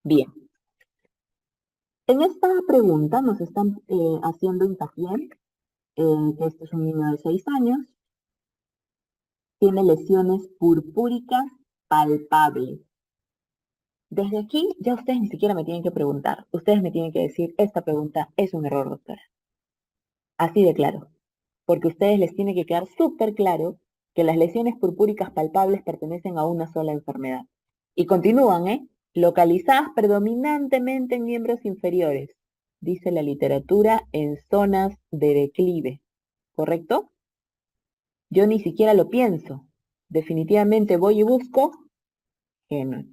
Bien, en esta pregunta nos están haciendo hincapié que este es un niño de 6 años, tiene lesiones purpúricas palpables. Desde aquí ya ustedes ni siquiera me tienen que preguntar, ustedes me tienen que decir, esta pregunta es un error, doctora. Así de claro, porque a ustedes les tiene que quedar súper claro que las lesiones purpúricas palpables pertenecen a una sola enfermedad. Y continúan, localizadas predominantemente en miembros inferiores, dice la literatura, en zonas de declive. ¿Correcto? Yo ni siquiera lo pienso. Definitivamente voy y busco Genoch.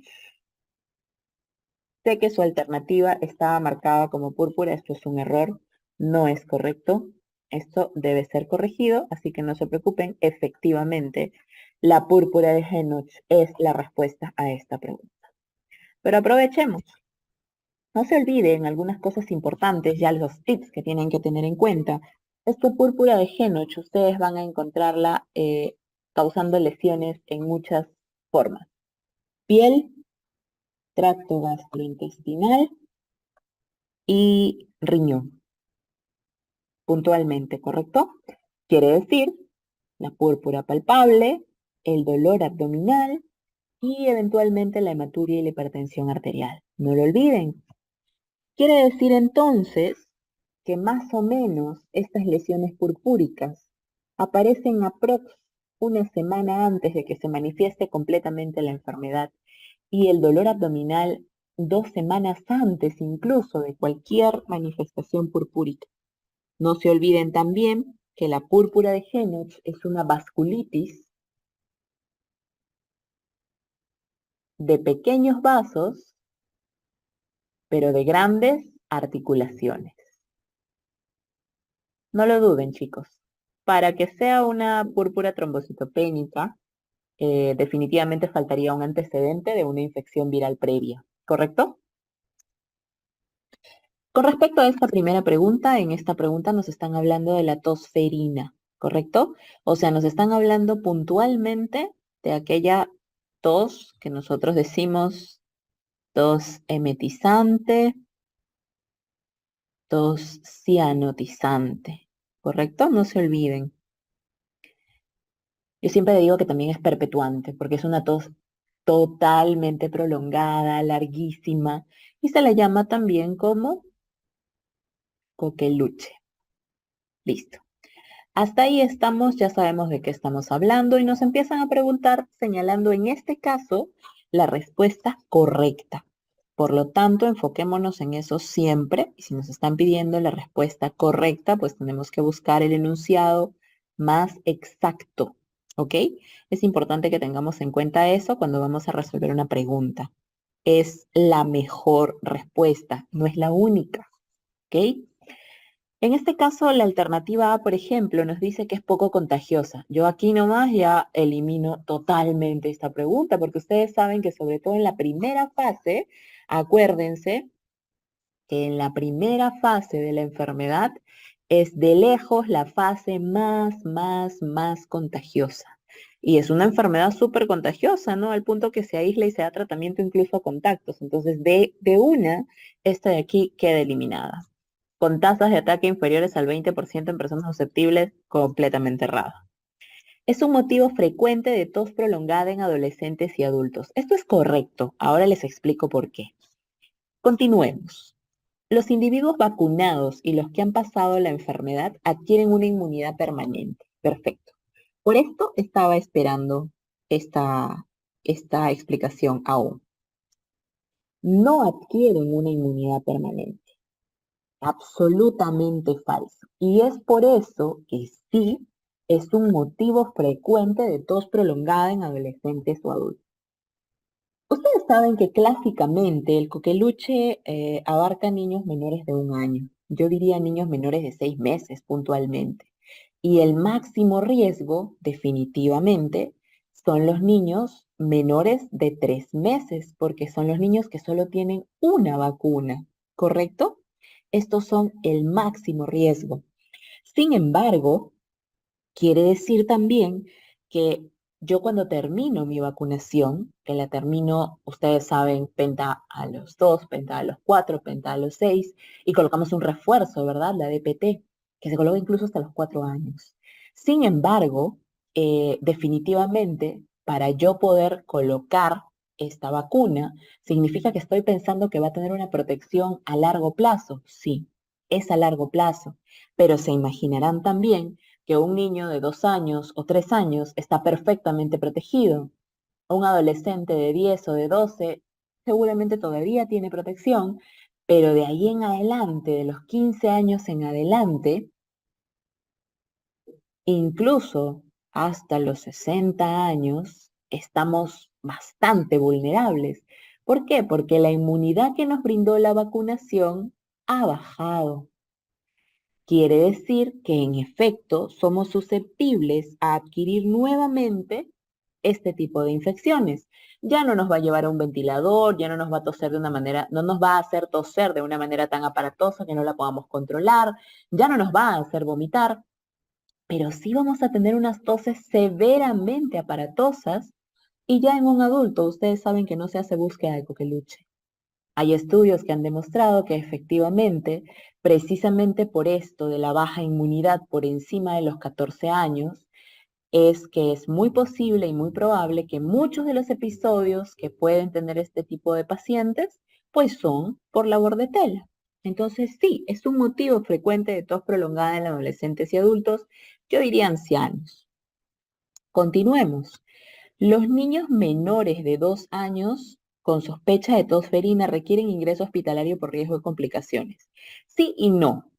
Sé que su alternativa estaba marcada como púrpura, esto es un error, no es correcto. Esto debe ser corregido, así que no se preocupen. Efectivamente, la púrpura de Genoch es la respuesta a esta pregunta. Pero aprovechemos. No se olviden algunas cosas importantes, ya los tips que tienen que tener en cuenta. Esta púrpura de Genoch, ustedes van a encontrarla causando lesiones en muchas formas. Piel, tracto gastrointestinal y riñón, puntualmente, ¿correcto? Quiere decir la púrpura palpable, el dolor abdominal y eventualmente la hematuria y la hipertensión arterial. No lo olviden. Quiere decir entonces que más o menos estas lesiones purpúricas aparecen aprox una semana antes de que se manifieste completamente la enfermedad y el dolor abdominal 2 semanas antes incluso de cualquier manifestación purpúrica. No se olviden también que la púrpura de Genoch es una vasculitis de pequeños vasos, pero de grandes articulaciones. No lo duden, chicos. Para que sea una púrpura trombocitopénica, definitivamente faltaría un antecedente de una infección viral previa, ¿correcto? Con respecto a esta primera pregunta, en esta pregunta nos están hablando de la tosferina, ¿correcto? O sea, nos están hablando puntualmente de aquella tos que nosotros decimos tos emetizante, tos cianotizante, ¿correcto? No se olviden. Yo siempre digo que también es perpetuante, porque es una tos totalmente prolongada, larguísima, y se la llama también como coqueluche. Listo. Hasta ahí estamos, ya sabemos de qué estamos hablando y nos empiezan a preguntar señalando en este caso la respuesta correcta. Por lo tanto, enfoquémonos en eso siempre y si nos están pidiendo la respuesta correcta, pues tenemos que buscar el enunciado más exacto, ¿ok? Es importante que tengamos en cuenta eso cuando vamos a resolver una pregunta. Es la mejor respuesta, no es la única, ¿ok? En este caso, la alternativa A, por ejemplo, nos dice que es poco contagiosa. Yo aquí nomás ya elimino totalmente esta pregunta, porque ustedes saben que sobre todo en la primera fase, acuérdense que en la primera fase de la enfermedad es de lejos la fase más contagiosa. Y es una enfermedad súper contagiosa, ¿no? Al punto que se aísla y se da tratamiento incluso a contactos. Entonces, de una, esta de aquí queda eliminada con tasas de ataque inferiores al 20% en personas susceptibles, completamente errado. Es un motivo frecuente de tos prolongada en adolescentes y adultos. Esto es correcto. Ahora les explico por qué. Continuemos. Los individuos vacunados y los que han pasado la enfermedad adquieren una inmunidad permanente. Perfecto. Por esto estaba esperando esta explicación aún. No adquieren una inmunidad permanente. Absolutamente falso. Y es por eso que sí es un motivo frecuente de tos prolongada en adolescentes o adultos. Ustedes saben que clásicamente el coqueluche abarca niños menores de 1 año. Yo diría niños menores de 6 meses puntualmente. Y el máximo riesgo, definitivamente, son los niños menores de 3 meses, porque son los niños que solo tienen una vacuna, ¿correcto? Estos son el máximo riesgo. Sin embargo, quiere decir también que Yo cuando termino mi vacunación, que la termino, ustedes saben, penta a los 2, penta a los 4, penta a los 6, y colocamos un refuerzo, ¿verdad? La DPT, que se coloca incluso hasta los 4 años. Sin embargo, definitivamente, para yo poder colocar esta vacuna, significa que estoy pensando que va a tener una protección a largo plazo. Sí, es a largo plazo, pero se imaginarán también que un niño de 2 años o 3 años está perfectamente protegido. Un adolescente de 10 o de 12 seguramente todavía tiene protección, pero de ahí en adelante, de los 15 años en adelante, incluso hasta los 60 años, estamos bastante vulnerables. ¿Por qué? Porque la inmunidad que nos brindó la vacunación ha bajado. Quiere decir que en efecto somos susceptibles a adquirir nuevamente este tipo de infecciones. Ya no nos va a llevar a un ventilador, ya no nos va a toser de una manera, no nos va a hacer toser de una manera tan aparatosa que no la podamos controlar, ya no nos va a hacer vomitar, pero sí vamos a tener unas toses severamente aparatosas y ya en un adulto ustedes saben que no se hace búsqueda de coqueluche. Hay estudios que han demostrado que efectivamente, precisamente por esto de la baja inmunidad por encima de los 14 años, es que es muy posible y muy probable que muchos de los episodios que pueden tener este tipo de pacientes, pues son por la bordetela. Entonces sí, es un motivo frecuente de tos prolongada en adolescentes y adultos, yo diría ancianos. Continuemos. Los niños menores de 2 años con sospecha de tos ferina requieren ingreso hospitalario por riesgo de complicaciones. Sí y no.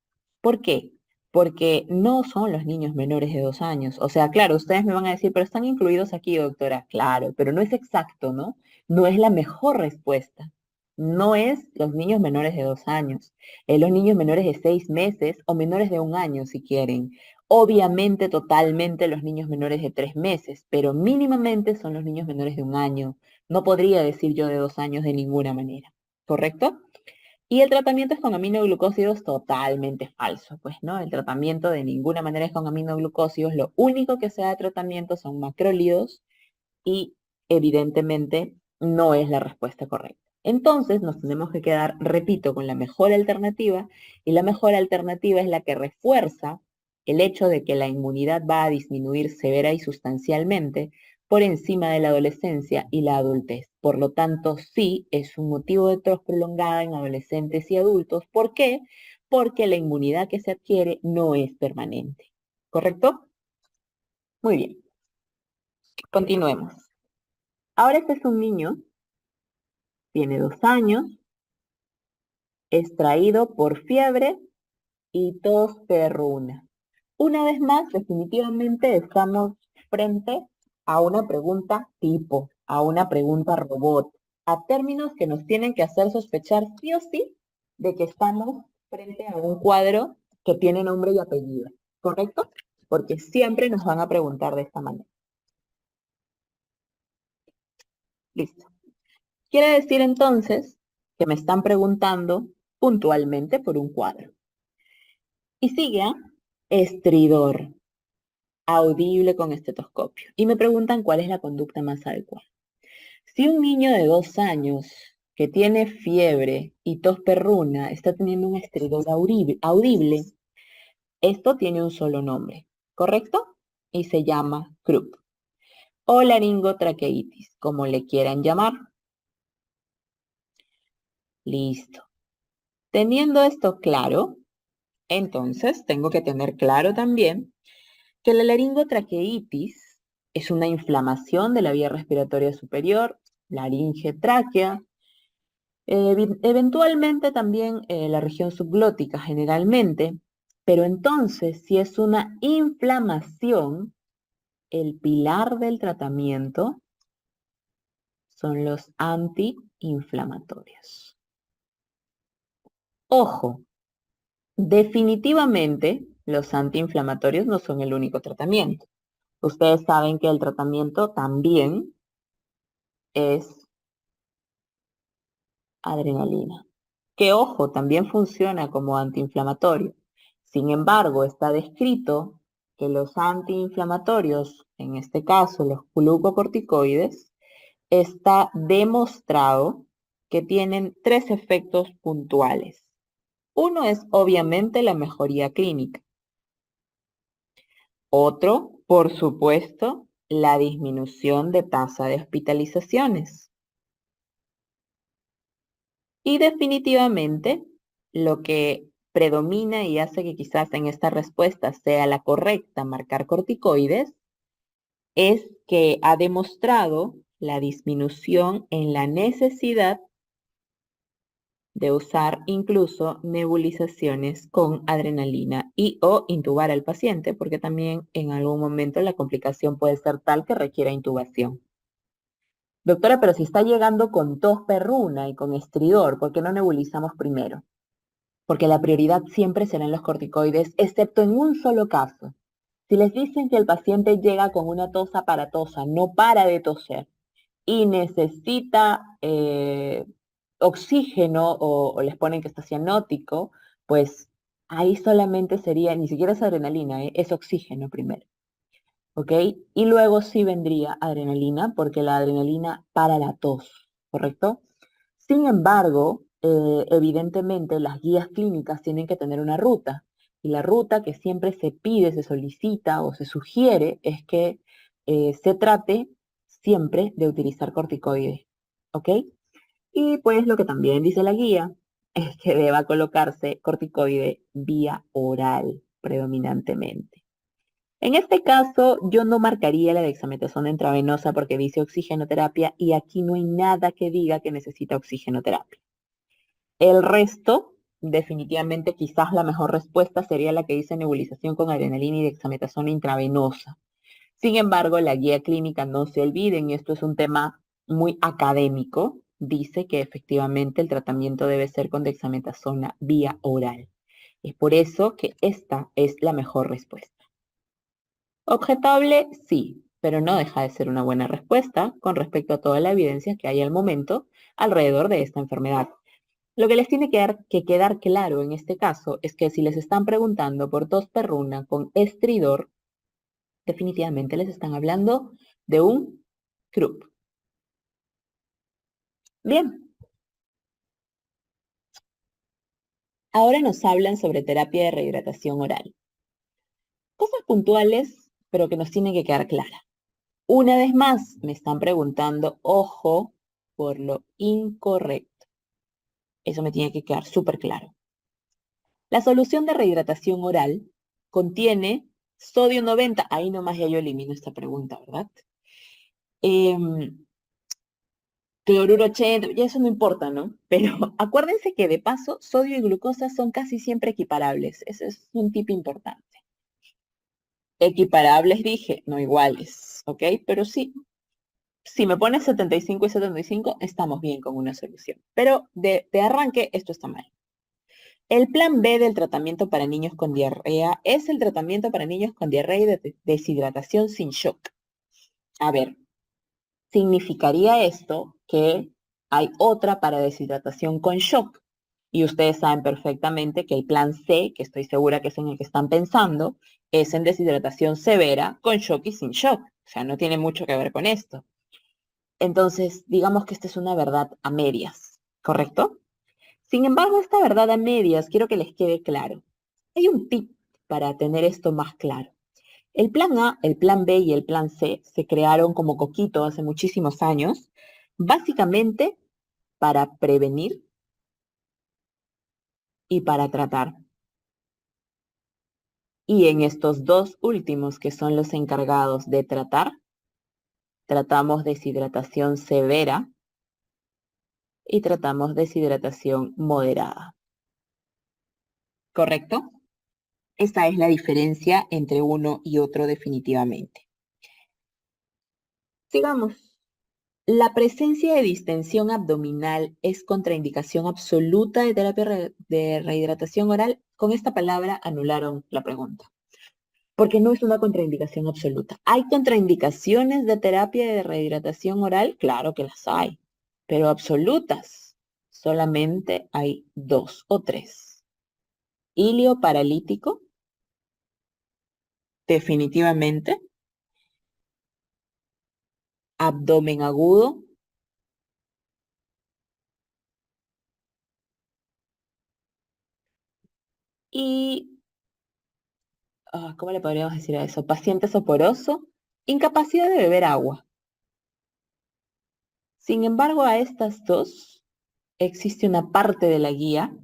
¿Por qué? Porque no son los niños menores de 2 años. O sea, claro, ustedes me van a decir, pero están incluidos aquí, doctora. Claro, pero no es exacto, ¿no? No es la mejor respuesta. No es los niños menores de 2 años. Es los niños menores de 6 meses o menores de 1 año, si quieren. Obviamente, totalmente los niños menores de 3 meses, pero mínimamente son los niños menores de 1 año. No podría decir yo de 2 años de ninguna manera, ¿correcto? Y el tratamiento es con aminoglucósidos totalmente falso, pues, ¿no? El tratamiento de ninguna manera es con aminoglucósidos. Lo único que se da de tratamiento son macrólidos y evidentemente no es la respuesta correcta. Entonces nos tenemos que quedar, repito, con la mejor alternativa y la mejor alternativa es la que refuerza el hecho de que la inmunidad va a disminuir severa y sustancialmente por encima de la adolescencia y la adultez. Por lo tanto, sí es un motivo de tos prolongada en adolescentes y adultos. ¿Por qué? Porque la inmunidad que se adquiere no es permanente. ¿Correcto? Muy bien. Continuemos. Ahora este es un niño, tiene 2 años, extraído por fiebre y tos perruna. Una vez más, definitivamente estamos frente a una pregunta tipo, a una pregunta robot, a términos que nos tienen que hacer sospechar sí o sí de que estamos frente a un cuadro que tiene nombre y apellido, ¿correcto? Porque siempre nos van a preguntar de esta manera. Listo. Quiere decir entonces que me están preguntando puntualmente por un cuadro. Y sigue estridor, audible con estetoscopio. Y me preguntan cuál es la conducta más adecuada. Si un niño de 2 años que tiene fiebre y tos perruna está teniendo un estridor audible, esto tiene un solo nombre, ¿correcto? Y se llama croup o laringotraqueitis, como le quieran llamar. Listo. Teniendo esto claro, entonces tengo que tener claro también que la laringotraqueitis es una inflamación de la vía respiratoria superior, laringe, tráquea, eventualmente también la región subglótica generalmente, pero entonces si es una inflamación, el pilar del tratamiento son los antiinflamatorios. Ojo, definitivamente los antiinflamatorios no son el único tratamiento. Ustedes saben que el tratamiento también es adrenalina, que ojo, también funciona como antiinflamatorio. Sin embargo, está descrito que los antiinflamatorios en este caso los glucocorticoides, está demostrado que tienen tres efectos puntuales. Uno es obviamente la mejoría clínica. Otro, por supuesto, la disminución de tasa de hospitalizaciones. Y definitivamente, lo que predomina y hace que quizás en esta respuesta sea la correcta marcar corticoides, es que ha demostrado la disminución en la necesidad de usar incluso nebulizaciones con adrenalina y o intubar al paciente, porque también en algún momento la complicación puede ser tal que requiera intubación. Doctora, pero si está llegando con tos perruna y con estridor, ¿por qué no nebulizamos primero? Porque la prioridad siempre serán los corticoides, excepto en un solo caso. Si les dicen que el paciente llega con una tos aparatosa, no para de toser y necesita oxígeno o les ponen que está cianótico, pues ahí solamente sería, ni siquiera es adrenalina, es oxígeno primero. ¿Ok? Y luego sí vendría adrenalina, porque la adrenalina para la tos, ¿correcto? Sin embargo, evidentemente las guías clínicas tienen que tener una ruta, y la ruta que siempre se pide, se solicita o se sugiere es que se trate siempre de utilizar corticoides, ¿ok? Y pues lo que también dice la guía es que deba colocarse corticoide vía oral predominantemente. En este caso, yo no marcaría la dexametasona intravenosa porque dice oxigenoterapia y aquí no hay nada que diga que necesita oxigenoterapia. El resto, definitivamente, quizás la mejor respuesta sería la que dice nebulización con adrenalina y dexametasona intravenosa. Sin embargo, la guía clínica, no se olviden, y esto es un tema muy académico, dice que efectivamente el tratamiento debe ser con dexametasona vía oral. Es por eso que esta es la mejor respuesta. Objetable, sí, pero no deja de ser una buena respuesta con respecto a toda la evidencia que hay al momento alrededor de esta enfermedad. Lo que les tiene que quedar claro en este caso es que si les están preguntando por tos perruna con estridor, definitivamente les están hablando de un CRUP. Bien, ahora nos hablan sobre terapia de rehidratación oral. Cosas puntuales, pero que nos tienen que quedar claras. Una vez más, me están preguntando, ojo, por lo incorrecto. Eso me tiene que quedar súper claro. La solución de rehidratación oral contiene sodio 90. Ahí nomás ya yo elimino esta pregunta, ¿verdad? Cloruro 80, ya eso no importa, ¿no? Pero acuérdense que de paso, sodio y glucosa son casi siempre equiparables. Ese es un tip importante. Equiparables dije, no iguales, ¿ok? Pero sí, si me pones 75 y 75, estamos bien con una solución. Pero de arranque, esto está mal. El plan B del tratamiento para niños con diarrea es el tratamiento para niños con diarrea y deshidratación sin shock. A ver, significaría esto que hay otra para deshidratación con shock. Y ustedes saben perfectamente que el plan C, que estoy segura que es en el que están pensando, es en deshidratación severa con shock y sin shock. O sea, no tiene mucho que ver con esto. Entonces, digamos que esta es una verdad a medias, ¿correcto? Sin embargo, esta verdad a medias, quiero que les quede claro. Hay un tip para tener esto más claro. El plan A, el plan B y el plan C se crearon como coquito hace muchísimos años, básicamente para prevenir y para tratar. Y en estos dos últimos, que son los encargados de tratar, tratamos deshidratación severa y tratamos deshidratación moderada. ¿Correcto? Esa es la diferencia entre uno y otro definitivamente. Sigamos. La presencia de distensión abdominal es contraindicación absoluta de terapia de rehidratación oral. Con esta palabra anularon la pregunta, porque no es una contraindicación absoluta. ¿Hay contraindicaciones de terapia de rehidratación oral? Claro que las hay, pero absolutas solamente hay 2 o 3. Ilio paralítico, definitivamente. abdomen agudo. Y, ¿cómo le podríamos decir a eso? Paciente soporoso, incapacidad de beber agua. Sin embargo, a estas dos existe una parte de la guía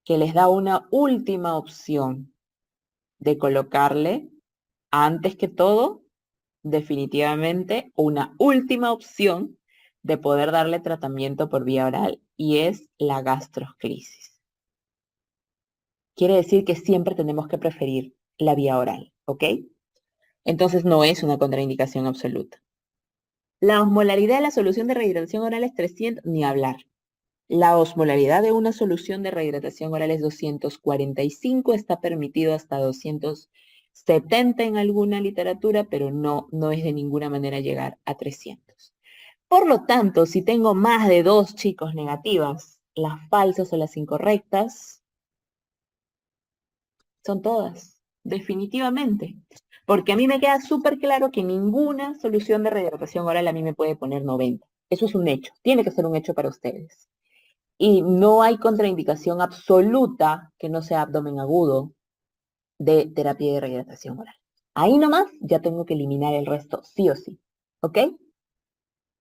que les da una última opción de colocarle, antes que todo, definitivamente, una última opción de poder darle tratamiento por vía oral, y es la gastrosclerosis. Quiere decir que siempre tenemos que preferir la vía oral, ¿ok? Entonces no es una contraindicación absoluta. La osmolaridad de la solución de rehidratación oral es 300, ni hablar. La osmolaridad de una solución de rehidratación oral es 245, está permitido hasta 270 en alguna literatura, pero no es de ninguna manera llegar a 300. Por lo tanto, si tengo más de 2 chicos negativas, las falsas o las incorrectas son todas, definitivamente. Porque a mí me queda súper claro que ninguna solución de rehidratación oral a mí me puede poner 90. Eso es un hecho, tiene que ser un hecho para ustedes. Y no hay contraindicación absoluta que no sea abdomen agudo de terapia de rehidratación oral. Ahí nomás ya tengo que eliminar el resto, sí o sí. ¿Ok?